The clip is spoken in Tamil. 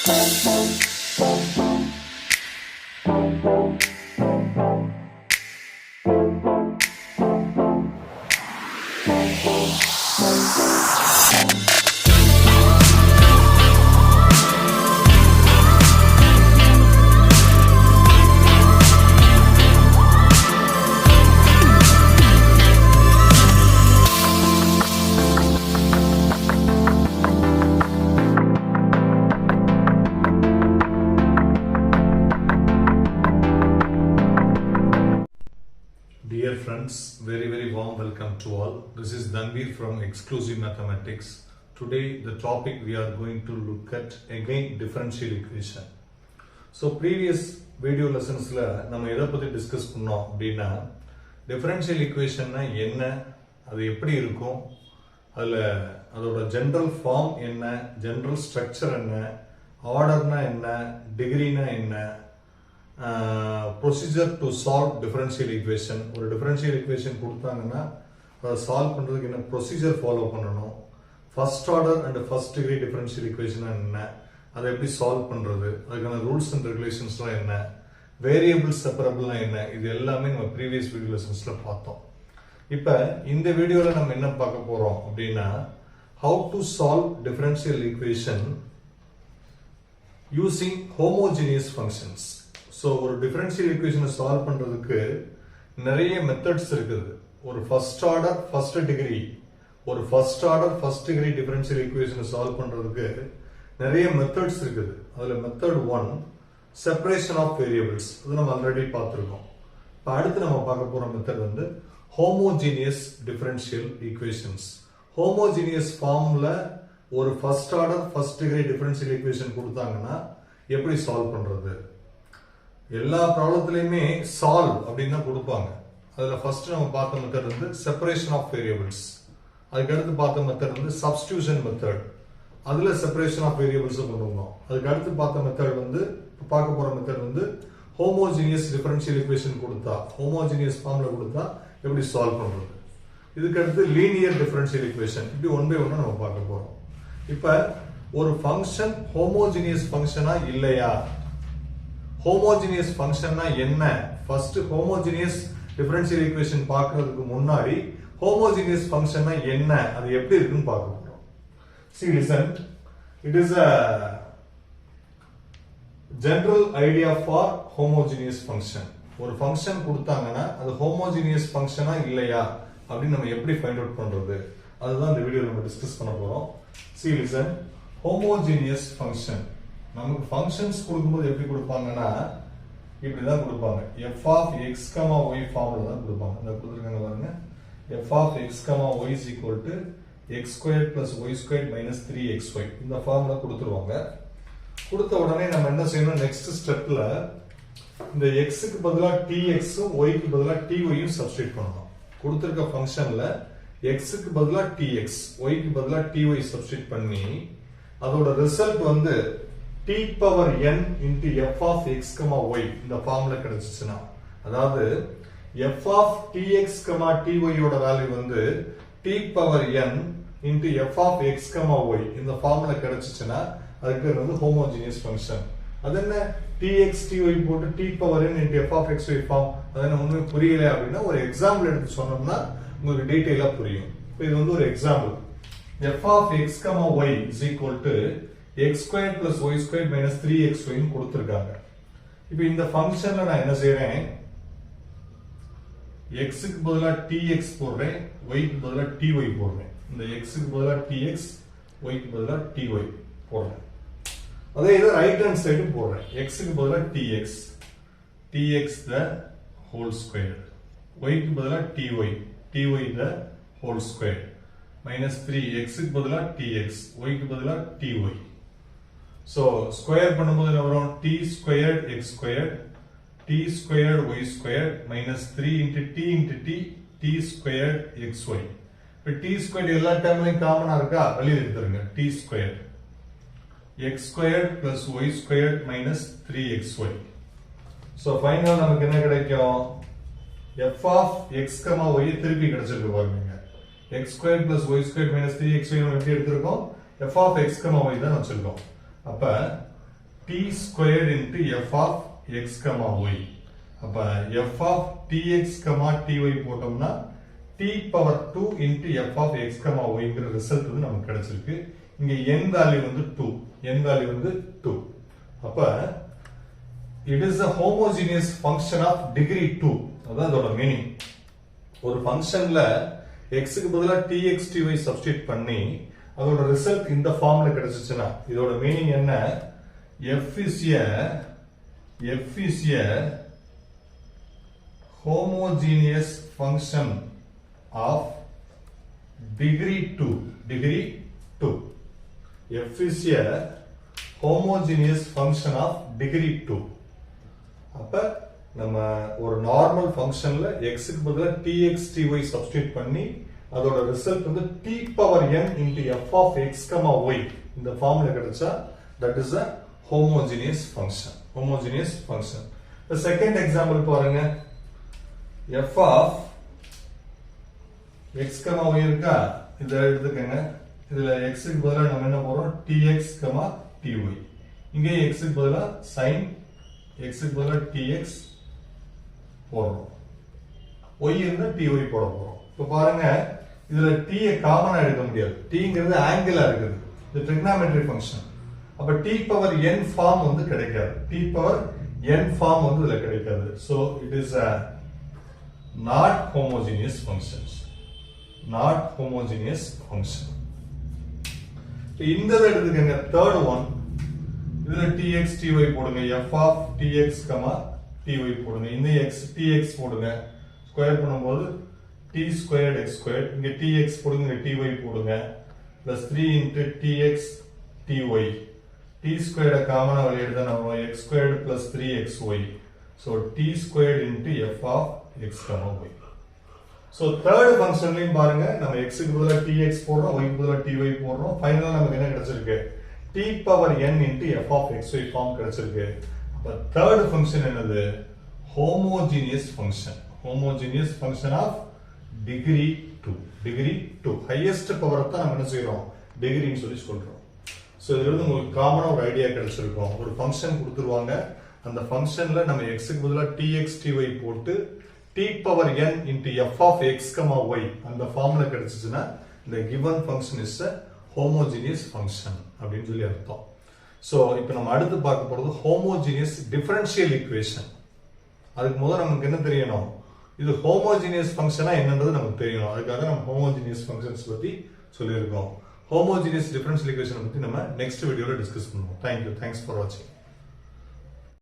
Dear friends, very warm welcome to all. This is Dhanveer from Exclusive Mathematics. Today the topic we are going to look at again differential equation. So previous video lessons la நம்ம எதை பத்தி டிஸ்கஸ் பண்ணோம் அப்படின்னா differential equationனா என்ன, அது எப்படி இருக்கும், அதுல அதோட ஜெனரல் ஃபார்ம் என்ன, ஜெனரல் ஸ்ட்ரக்சர் என்ன, ஆர்டர்னா என்ன, டிகிரினா என்ன, procedure to solve differential equation. ஒரு டிஃபரன்ஷியல் ஈக்குவேஷன் கொடுத்தாங்கன்னா அதை சால்வ் பண்ணுறதுக்கு என்ன ப்ரொசீஜர் ஃபாலோ பண்ணணும், first order and first degree differential equation என்ன, அதை எப்படி சால்வ் பண்ணுறது, அதுக்கான ரூல்ஸ் அண்ட் ரெகுலேஷன்ஸ்லாம் என்ன, வேரியபிள் செப்பரபிள்னா என்ன, இது எல்லாமே நம்ம ப்ரீவியஸ் வீடியோ லெசன்ஸில் பார்த்தோம். இப்போ இந்த வீடியோவில் நம்ம என்ன பார்க்க போகிறோம் அப்படின்னா how to solve differential equation using homogeneous functions. So ஒரு டிஃபரன்ஷியல் ஈக்குவேஷனை சால்வ் பண்ணுறதுக்கு நிறைய மெத்தட்ஸ் இருக்குது. ஒரு ஃபர்ஸ்ட் ஆர்டர் ஃபர்ஸ்ட் டிகிரி, ஒரு first order first degree differential ஈக்குவேஷனை சால்வ் பண்ணுறதுக்கு நிறைய மெத்தட்ஸ் இருக்குது. அதில் மெத்தட் 1 செப்பரேஷன் ஆஃப் வேரியபிள்ஸ், அது நம்ம ஆல்ரெடி பார்த்துருக்கோம். இப்போ அடுத்து நம்ம பார்க்க போகிற மெத்தட் வந்து ஹோமோஜீனியஸ் டிஃபரன்ஷியல் ஈக்குவேஷன்ஸ். ஹோமோஜீனியஸ் ஃபார்மில் ஒரு first order first degree differential equation கொடுத்தாங்கன்னா எப்படி சால்வ் பண்ணுறது. எல்லா ப்ராப்ளத்திலையுமே சால்வ் அப்படின்னு தான் கொடுப்பாங்க. அதில் ஃபர்ஸ்ட் நம்ம பார்த்த மெத்தட் வந்து செப்பரேஷன் ஆஃப் வேரியபிள்ஸ், அதுக்கு அடுத்து பார்த்த மெத்தட் வந்து சப்ஸ்டியூஷன் மெத்தட், அதில் செப்பரேஷன் ஆஃப் வேரியபிள்ஸை கொண்டு வந்தோம். அதுக்கு அடுத்து பார்த்த மெத்தட் வந்து பார்க்க போகிற மெத்தட் வந்து ஹோமோஜீனியஸ் டிஃபரன்ஷியல் ஈக்குவேஷன் கொடுத்தா, ஹோமோஜீனியஸ் ஃபார்மில் கொடுத்தா எப்படி சால்வ் பண்ணுறது. இதுக்கு அடுத்து லீனியர் டிஃபரன்ஷியல் ஈக்குவேஷன், இப்படி ஒன் பை ஒன்னா நம்ம பார்க்க போகிறோம். இப்போ ஒரு ஃபங்க்ஷன் ஹோமோஜீனியஸ் ஃபங்க்ஷனா இல்லையா, ஹோமோஜீனியஸ் ஃபங்க்ஷன்னா என்ன, ஃபர்ஸ்ட் ஹோமோஜீனியஸ் டிஃபரன்ஷியல் ஈக்குவேஷன் பார்க்கிறதுக்கு முன்னாடி ஹோமோஜீனியஸ் ஃபங்க்ஷன்னா என்ன, அது எப்படி இருக்குன்னு பார்க்க போறோம். See listen, it is a general idea for homogeneous function. ஒரு ஃபங்க்ஷன் கொடுத்தாங்கன்னா அது ஹோமோஜீனியஸ் ஃபங்க்ஷனா இல்லையா அப்படின்னு நம்ம எப்படி ஃபைண்ட் அவுட் பண்றது, அதுதான் இந்த வீடியோல நம்ம டிஸ்கஸ் பண்ண போறோம். See listen, homogeneous function நமக்கு ஃபங்க்ஷன்ஸ் கொடுக்கும்போது எப்படி கொடுப்பாங்கன்னா இப்படி தான் கொடுப்பாங்க. f of x, y formula தான் கொடுப்பாங்க. இந்த கொடுத்துருக்காங்க பாருங்க, f of x, y is equal to x squared plus y squared minus 3xy, இந்த ஃபார்முலா கொடுத்துருவாங்க. கொடுத்த உடனே நம்ம என்ன செய்யணும், நெக்ஸ்ட் ஸ்டெப்ல இந்த x க்கு பதிலா tx உம் y க்கு பதிலா ty உம் சப்ஸ்டிட்யூட் பண்ணணும். கொடுத்திருக்க ஃபங்க்ஷன்ல x க்கு பதிலா tx, y க்கு பதிலா ty சப்ஸ்டிட்யூட் பண்ணி அதோட ரிசல்ட் வந்து t power n into f of x, y இந்த ஃபார்முலா கிடைச்சிச்சுனா, அதாவது f of tx, ty ஓட வேல்யூ வந்து t power n into f of x, y இந்த ஃபார்முலா கிடைச்சிச்சுனா அதுக்கு பேர் வந்து ஹோமோஜீனியஸ் ஃபங்க்ஷன். அது என்ன tx, ty போட்டு t power n into f of x, y form, அது என்ன ஒண்ணுமே புரியல அப்படின்னா ஒரு எக்ஸாம்பிள் எடுத்து சொன்னோம்னா உங்களுக்கு டீடைலா புரியும். இப்போ இது வந்து ஒரு example. f of x, y is equal to x squared plus y squared minus 3xy கொடுத்திருக்காங்க. இப்போ இந்த ஃபங்க்ஷன்ல நான் என்ன செய்றேன், x க்கு பதிலா tx போடுறேன், y க்கு பதிலா ty போடுறேன். இந்த x க்கு பதிலா tx, y க்கு பதிலா ty போடுறேன். அதே இது ரைட் ஹேண்ட் சைடு போடுறேன். x க்கு பதிலா tx the whole square, y க்கு பதிலா ty the whole square minus 3, x க்கு பதிலா tx, y க்கு பதிலா ty. So ஸ்கொயர் பண்ணும்போது என்ன வரும், t squared x squared, t squared y squared minus 3 into t squared xy. இப்போ t squared எல்லா டேர்ம்லயும் காமனா இருக்கா, வெளிய எடுத்துருங்க. t squared x squared plus y squared minus 3xy. So final நமக்கு என்ன கிடைக்கும், f of x, y திருப்பி கிடைச்சிருக்கு பாருங்க. x squared plus y squared minus 3xy நம்ம எப்படி எடுத்திருக்கோம், f of x, y தான் வச்சிருக்கோம். அப்ப t squared into f of x comma y. அப்ப f of tx comma ty போட்டோம்னா t power 2 into f of x comma y ங்கிற ரிசல்ட் வந்து நமக்கு கிடைச்சிருக்கு. இங்க n வேல்யூ வந்து 2. n வேல்யூ வந்து 2. அப்ப it is a homogeneous function of degree 2. அதான் அதோட மீனிங். ஒரு ஃபங்க்ஷன்ல x க்கு பதிலா tx ty சப்ஸ்டிட்யூட் பண்ணி அதோட ரிசல்ட் இந்த ஃபார்ம்ல கிடைச்சிச்சுனா இதோட மீனிங் என்ன? f is a homogeneous function of degree 2. f is a homogeneous function of degree 2. அப்ப நம்ம ஒரு நார்மல் ஃபங்க்ஷன்ல x க்கு பதிலா tx ty சப்ஸ்டிட்யூட் பண்ணி அதோட ரிசல்ட் வந்து t power n into f of x, y இந்த ஃபார்ம்ல கிடைச்சா that is a homogeneous function. The second example பாருங்க. f of x, y இருக்கா? இத எடுத்துக்கங்க. இதுல x க்கு பதிலா நம்ம என்ன போறோம்? tx, ty. இங்க x க்கு பதிலா sin x க்கு பதிலா tx போடுறோம். y இருந்தா ty போட போறோம். இப்ப பாருங்க இதுல t காமனா எடுக்க முடியாது. tங்கிறது ஆங்கிளா இருக்குது. இது trigonometry function. அப்ப t பவர் n ஃபார்ம் வந்து கிடைக்காது. t பவர் n ஃபார்ம் வந்து இதுல கிடைக்காது. So it is a not homogeneous functions. இந்த எடுத்துக்கங்க third one. இதுல tx ty போடுங்க. f of tx, ty போடுங்க. இந்த x tx போடுங்க. ஸ்கொயர் பண்ணும்போது t squared x squared. இங்க tx போடுங்க, ty போடுங்க. plus 3 into tx ty. t squared காமனா வெளிய எடுத்தா நம்ம x squared plus 3xy. so t squared into f of x, y. so third ஃபங்க்ஷன்லயும் பாருங்க நம்ம x க்கு பதிலா tx போடுறோம், y க்கு பதிலா ty போடுறோம். ஃபைனலா நமக்கு என்ன கிடைச்சிருக்கு? t power n into f of xy form கிடைச்சிருக்கு. அப்ப third ஃபங்க்ஷன் என்னது? homogeneous function of degree 2. highest power தான் நம்ம என்ன செய்றோம்? டிகிரின்னு சொல்லி சொல்றோம். சோ இதுல இருந்து உங்களுக்கு காமனா ஒரு ஐடியா கிடைச்சிருக்கும். ஒரு ஃபங்க்ஷன் கொடுத்துருவாங்க. அந்த ஃபங்க்ஷன்ல நம்ம x க்கு பதிலா tx ty போட்டு t power n into f of x, y அந்த formula கிடைச்சிச்சுனா the given function is a homogeneous function அப்படினு சொல்லி அர்த்தம். சோ இப்போ நம்ம அடுத்து பார்க்க போறது homogeneous differential equation. அதுக்கு முதல்ல நமக்கு என்ன தெரியணும்? இது homogeneous functionனா என்னன்றது நமக்கு தெரியணும். அதுக்காக நம்ம homogeneous functions பத்தி சொல்லியிருக்கோம். homogeneous differential equation பத்தி நம்ம next வீடியோல டிஸ்கஸ் பண்ணுவோம். Thanks for watching.